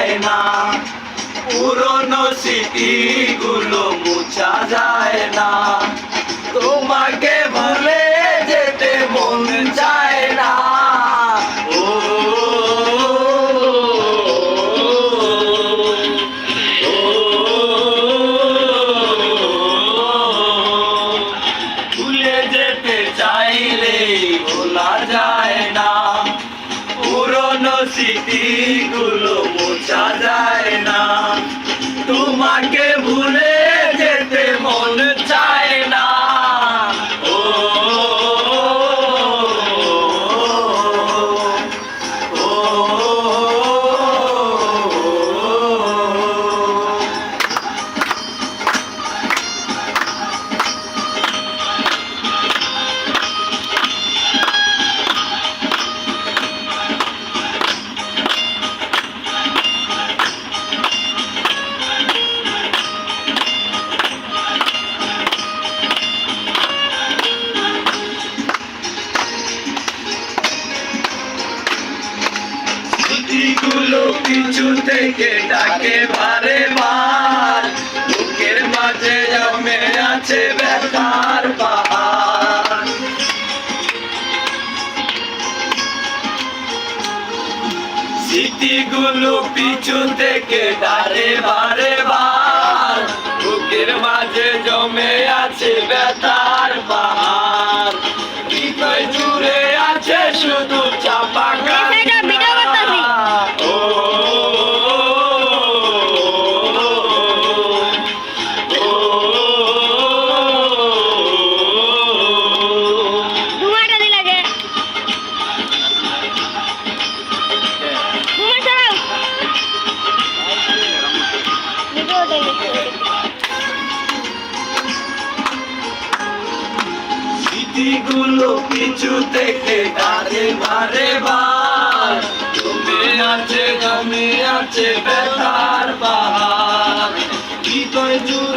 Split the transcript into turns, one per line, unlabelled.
যায় না, পুরনো স্মৃতিগুলো মুছা যায় না, তোমাকে ভুলে যেতে মন চায় না। ও ভুলে যেতে চাইলে ভোলা যায় না, পুরনো স্মৃতিগুলো মোছা যায় না, তোমাকে ভুলে যেতে মন চায় না। ও স্মৃতিগুলো পিছু থেকে ডাকে বারে বার, বুকের মাঝে জমে আছে ব্যথার পাহাড়। স্মৃতিগুলো পিছু থেকে ডাকে বারে বার, বুকের মাঝে জমে আছে ব্যথার পাহাড়। হৃদয় জুড়ে আছে শুধু চাপা স্মৃতিগুলো পিছু থেকে ডাকে বারে বার, জমে আছে ব্যথার পাহাড়। হৃদয় জুড়ে